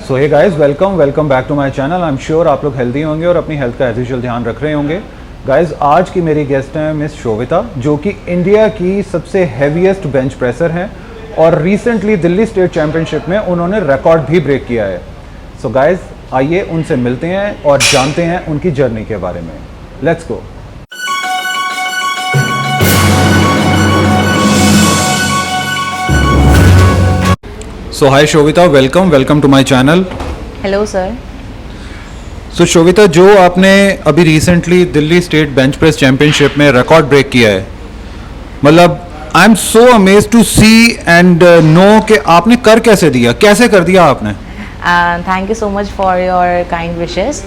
So hey guys, welcome back to my channel. I am sure आप लोग healthy होंगे और अपनी हेल्थ का एज यूजुअल ध्यान रख रहे होंगे। गाइस, आज की मेरी गेस्ट हैं मिस शोभिता, जो कि इंडिया की सबसे हैवीएस्ट बेंच प्रेसर हैं और रिसेंटली दिल्ली स्टेट चैम्पियनशिप में उन्होंने रिकॉर्ड भी ब्रेक किया है। सो गाइस, आइए उनसे मिलते हैं और जानते हैं उनकी जर्नी के बारे में। Let's go. So hi Shobhita, welcome to my channel. Hello sir. So Shobhita, जो आपने अभी recently Delhi state bench press championship में रिकॉर्ड ब्रेक किया है, मतलब I am so amazed to see and know कि आपने कर कैसे दिया, कैसे कर दिया आपने? Thank you so much for your kind wishes.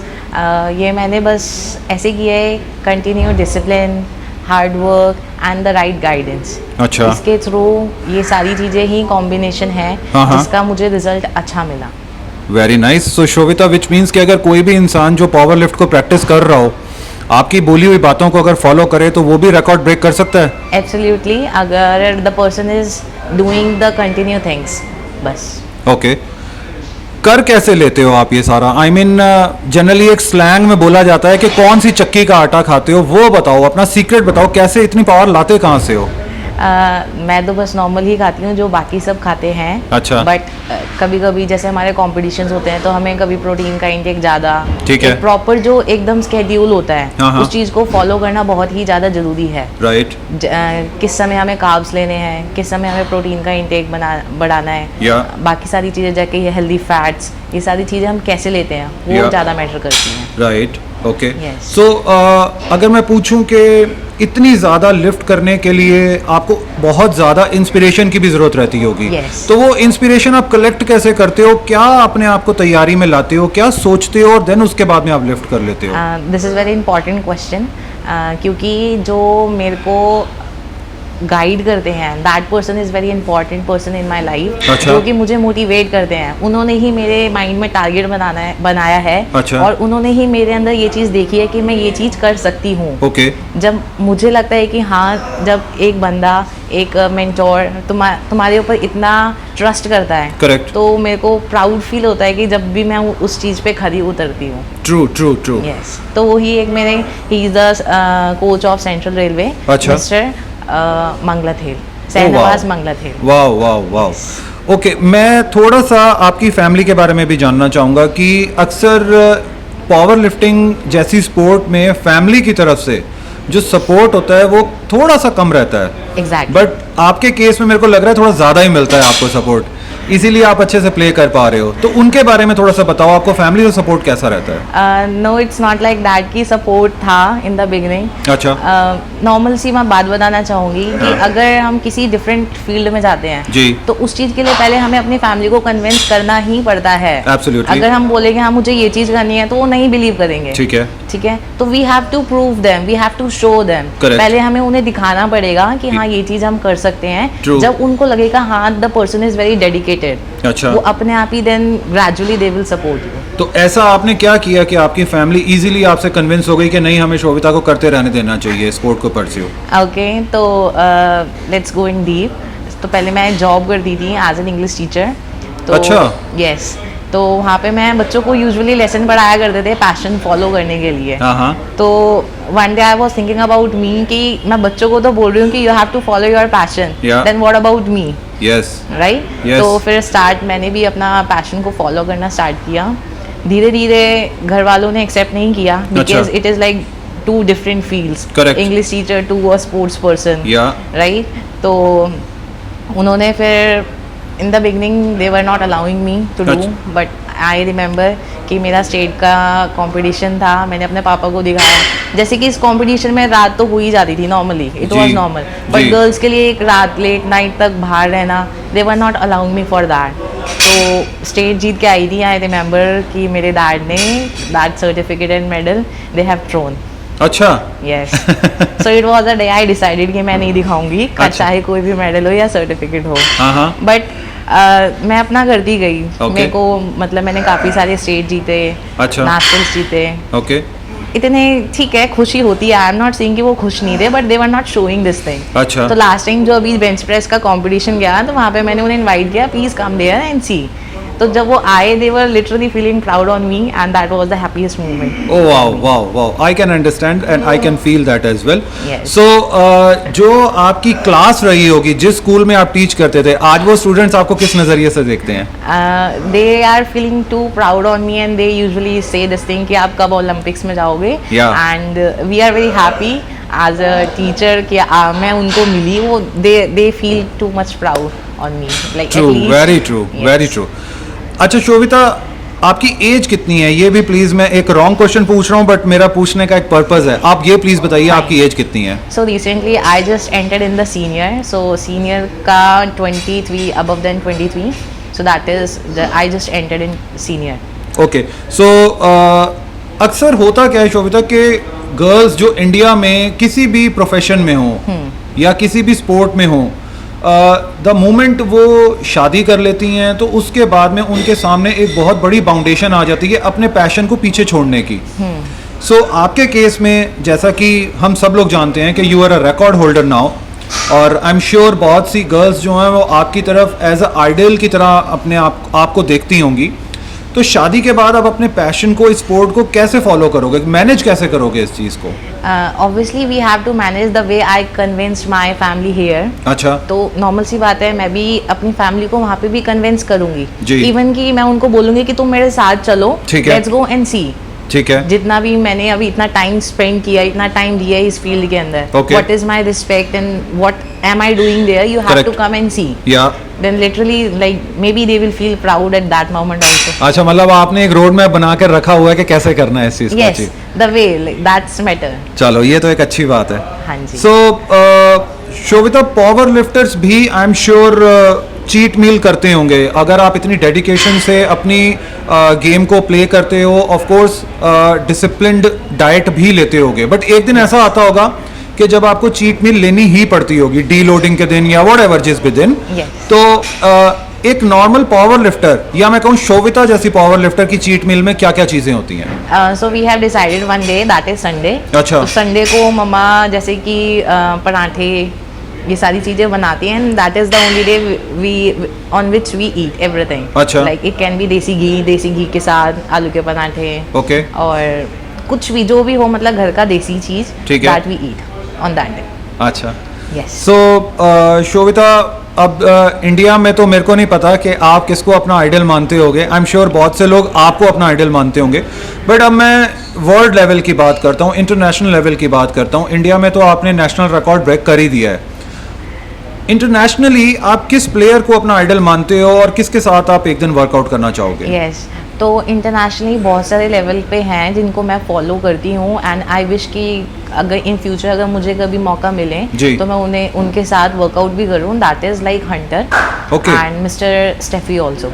ये मैंने बस ऐसे किया है, continue discipline, hard work and the right guidance. अच्छा। इसके थ्रू ये सारी चीज़ें ही कॉम्बिनेशन है जिसका मुझे रिजल्ट अच्छा मिला। Very nice. So Shobhita, which means कि अगर कोई भी इंसान जो पावर लिफ्ट को प्रैक्टिस कर रहा हो, आपकी बोली हुई बातों को अगर फॉलो करे तो वो भी रिकॉर्ड ब्रेक कर सकता है? एब्सोल्युटली, अगर the person is doing the continue things, बस। ओके। कर कैसे लेते हो आप ये सारा? आई मीन जनरली एक स्लैंग में बोला जाता है कि कौन सी चक्की का आटा खाते हो, वो बताओ, अपना सीक्रेट बताओ, कैसे इतनी पावर लाते कहाँ से हो? मैं तो बस नॉर्मल ही खाती हूँ जो बाकी सब खाते हैं। अच्छा। बट कभी कभी जैसे हमारे कॉम्पिटिशन्स होते हैं तो हमें कभी प्रोटीन का इंटेक ज़्यादा, ठीक है, प्रॉपर जो एकदम स्केड्यूल होता है, हाँ। उस चीज़ को फॉलो करना बहुत ही ज़्यादा ज़रूरी है। राइट। किस समय हमें कार्ब्स लेने हैं, किस समय हमें प्रोटीन का इंटेक बढ़ाना है, बाकी सारी चीज़ें जाके ये हेल्दी फैट्स, ये सारी चीज़ें हम कैसे लेते हैं वो ज़्यादा मैटर करती हैं। राइट। ओके। सो अगर मैं पूछूं कि इतनी ज़्यादा लिफ्ट करने के लिए आपको बहुत ज़्यादा इंस्पिरेशन की भी ज़रूरत रहती होगी, तो वो इंस्पिरेशन आप कलेक्ट कैसे करते हो? क्या अपने आप को तैयारी में लाते हो, क्या सोचते हो और देन उसके बाद में आप लिफ्ट कर लेते हो? This is very important question, क्योंकि जो मेरे को गाइड करते हैं, that person is very important person in my life. अच्छा। जो कि मुझे मोटिवेट करते हैं, उन्होंने ही मेरे माइंड में टारगेट बनाया है। अच्छा। और उन्होंने ही मेरे अंदर ये चीज़ देखी है कि मैं ये चीज़ कर सकती हूँ। ओके। जब मुझे लगता है कि हाँ, जब एक बंदा, एक मेंटोर तुम्हारे ऊपर इतना ट्रस्ट करता है, करेक्ट, तो मेरे को प्राउड फील होता है कि जब भी मैं उस चीज़ पे खरी उतरती हूँ। ट्रू। यस। तो वही एक मेरे, he is the coach of Central Railway, mister Mangalathel, Shahnawaz Mangalathel. वाह। ओके, मैं थोड़ा सा आपकी फैमिली के बारे में भी जानना चाहूँगा कि अक्सर पावर लिफ्टिंग जैसी स्पोर्ट में फैमिली की तरफ से जो सपोर्ट होता है वो थोड़ा सा कम रहता है। एग्जैक्टली। बट आपके केस में मेरे को लग रहा है थोड़ा ज़्यादा ही मिलता है आपको सपोर्ट, इसीलिए आप अच्छे से प्ले कर पा रहे हो। तो उनके बारे में थोड़ा सा बताओ, आपको फैमिली से सपोर्ट कैसा रहता है? No, it's not like that की सपोर्ट था इन द बिगिनिंग। अच्छा। नॉर्मल सी मैं बात बताना चाहूँगी कि अगर हम किसी डिफरेंट फील्ड में जाते हैं जी, तो उस चीज़ के लिए पहले हमें अपनी फैमिली को कन्विंस करना ही पड़ता है। Absolutely. अगर हम बोलेंगे हाँ मुझे ये चीज़ करनी है तो वो नहीं बिलीव करेंगे। ठीक है। तो we have to prove them, we have to show them. पहले हमें उन्हें दिखाना पड़ेगा कि हाँ ये चीज़ हम कर सकते हैं। जब उनको लगेगा हाँ the person is very dedicated, अच्छा, वो अपने आप ही then gradually they will support you. तो ऐसा आपने क्या किया कि आपकी फैमिली इजीली आपसे कन्विंस हो गई कि नहीं, हमें शोभिता को करते रहने देना चाहिए स्पोर्ट को परस्यू? ओके, तो लेट्स गो इन डीप। तो पहले मैं जॉब करती थी एज एन इंग्लिश टीचर। तो अच्छा। यस। तो वहाँ पे मैं बच्चों को यूजुअली लेसन पढ़ाया करते थे पैशन फॉलो करने के लिए। हाँ। तो one day I was thinking about me कि मैं बच्चों को तो बोल रही हूँ कि you have to follow your passion, then what about me? Yes. Right. तो फिर मैंने भी अपना पैशन को फॉलो करना स्टार्ट किया। धीरे धीरे घर वालों ने एक्सेप्ट नहीं किया, because it is like two different fields, English teacher to a sports person, right. तो उन्होंने फिर in the beginning they were not allowing me to do, but I remember कि मेरा स्टेट का कंपटीशन था, मैंने अपने पापा को दिखाया। जैसे कि इस कंपटीशन में रात तो हो ही जाती थी normally, it was normal, but girls के लिए एक रात लेट नाइट तक बाहर रहना, they were not allowing me for that. तो स्टेट जीत के आई थी। आई रिमेंबर कि मेरे डैड ने that certificate and medal they have thrown. अच्छा। Yes. So it was a day I decided कि मैं नहीं दिखाऊंगी, चाहे कोई भी मेडल हो या सर्टिफिकेट हो। बट मैं अपना करती गई। मेरे को मतलब मैंने काफ़ी सारे स्टेट जीते, नेशनल्स जीते। इतने ठीक है, खुशी होती है। आई एम नॉट सेइंग कि वो खुश नहीं थे, but they were not showing this thing. अच्छा। तो लास्ट टाइम जो अभी बेंच प्रेस का कंपटीशन गया तो वहाँ पे मैंने उन्हें इनवाइट किया, please come there and see. तो जब वो आए they were literally feeling proud on me and that was the happiest moment. Oh wow wow wow, I can understand and I can feel that as well. Yes. So जो आपकी class रही होगी, जिस school में आप teach करते थे, आज वो स्टूडेंट्स आपको किस नज़रिए से देखते हैं? They are feeling too proud on me and they usually say this thing कि आप कब ओलंपिक्स में जाओगे, and we are very happy as a teacher कि मैं उनको मिली, वो they feel too much proud on me, like true, very true, very true. अच्छा शोभिता, आपकी एज कितनी है? ये भी प्लीज, मैं एक रॉन्ग क्वेश्चन पूछ रहा हूँ बट मेरा पूछने का एक पर्पस है। आप ये प्लीज बताइए आपकी एज कितनी है? So recently I just entered in the senior, so senior का 23 above than 23, so that is I just entered in senior. Okay, so अक्सर होता क्या है शोभिता कि गर्ल्स जो इंडिया में किसी भी प्रोफेशन में हो या किसी भी स्पोर्ट में हो, द मोमेंट वो शादी कर लेती हैं तो उसके बाद में उनके सामने एक बहुत बड़ी बाउंडेशन आ जाती है अपने पैशन को पीछे छोड़ने की। सो आपके केस में जैसा कि हम सब लोग जानते हैं कि you are a record holder now, और आई एम श्योर बहुत सी गर्ल्स जो हैं वो आपकी तरफ एज अ आइडल की तरह अपने आपको देखती होंगी। तो शादी के बाद आप अपने पैशन को, स्पोर्ट को कैसे फॉलो करोगे, मैनेज कैसे करोगे इस चीज़ को? Obviously we have to manage the way I convinced my family here. अच्छा, तो नॉर्मल सी बात है, मैं भी अपनी फैमिली को वहाँ पे भी कन्विंस करूंगी, इवन कि मैं उनको बोलूंगी कि तुम मेरे साथ चलो, लेट्स गो एंड सी। ठीक है, जितना भी मैंने अभी इतना टाइम स्पेंड किया, इतना टाइम दिया है इस फील्ड के अंदर, what is my respect and what am I doing there, you have to come and see. या then literally like maybe they will feel proud at that moment also. अच्छा, मतलब आपने एक रोड मैप बना कर रखा हुआ है कि कैसे करना है इस चीज को? Yes, the way, like that's matter. चलो, ये तो एक अच्छी बात है। हाँ जी। सो शोभिता, पावर लिफ्टर्स भी I am sure cheat meal करते होंगे। अगर आप इतनी डेडिकेशन से अपनी गेम को प्ले करते हो, ऑफ कोर्स डिसिप्लिन्ड डाइट भी लेते होगे, बट एक दिन ऐसा आता होगा कि जब आपको चीट मील लेनी ही पड़ती होगी, डी लोडिंग के दिन या वॉट एवर जिस भी दिन। तो एक नॉर्मल पावर लिफ्टर या मैं कहूँ शोभिता जैसी पावर लिफ्टर की चीट मील में क्या क्या चीजें होती हैं? So we have decided one day, that is Sunday. अच्छा, संडे को मम्मा जैसे कि पराठे ये सारी चीजें बनाती हैं, and that is the only day we on which we eat everything. अच्छा, like it can be desi ghee के साथ आलू के पराठे, ओके, और कुछ भी जो भी हो, मतलब घर का देसी चीज, that we eat on that day. अच्छा, यस। सो शोभिता, अब इंडिया में तो मेरे को नहीं पता कि आप किसको अपना आइडल मानते होगे, आई एम श्योर बहुत से लोग आपको अपना आइडल मानते होंगे, बट अब मैं वर्ल्ड लेवल की बात करता हूँ, इंटरनेशनल लेवल की बात करता हूँ। इंडिया में तो आपने नेशनल रिकॉर्ड ब्रेक कर ही दिया है, इंटरनेशनली आप किस प्लेयर को अपना आइडल मानते हो और किसके साथ आप एक दिन वर्कआउट करना चाहोगे? यस, तो इंटरनेशनली बहुत सारे लेवल पे हैं जिनको मैं फॉलो करती हूँ, एंड आई विश कि अगर इन फ्यूचर अगर मुझे कभी मौका मिले तो मैं उन्हें उनके साथ वर्कआउट भी करूँ। That is like Hunter and mister Steffi also.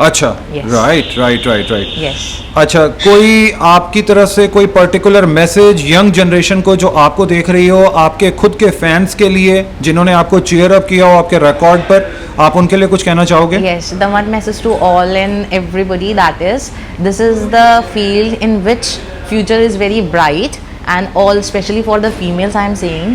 अच्छा, right right right right, yes. अच्छा, कोई आपकी तरफ से कोई पर्टिकुलर मैसेज यंग जनरेशन को जो आपको देख रही हो, आपके खुद के फैंस के लिए जिन्होंने आपको चीयर अप किया हो आपके रिकॉर्ड पर, आप उनके लिए कुछ कहना चाहोगे? Yes, the one message to all and everybody, that is this is the field in which future is very bright, and all especially for the females I am saying,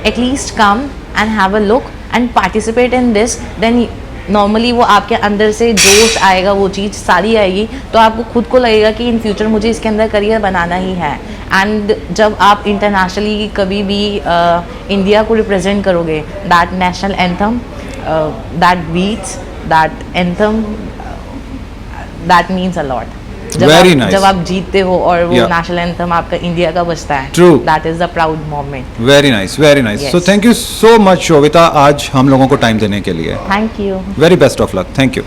at least come and have a look and participate in this, then normally वो आपके अंदर से जोश आएगा, वो चीज़ सारी आएगी, तो आपको खुद को लगेगा कि इन फ्यूचर मुझे इसके अंदर करियर बनाना ही है। एंड जब आप इंटरनेशनली कभी भी इंडिया को रिप्रेजेंट करोगे, that national anthem, that beats, that anthem, that means a lot. जब आप जीतते हो और वो नेशनल एंथम आपका इंडिया का बजता है, true, that is the proud moment. Very nice, very nice. So thank you so much Shobhita, आज हम लोगों को टाइम देने के लिए। Thank you, very best of luck, thank you.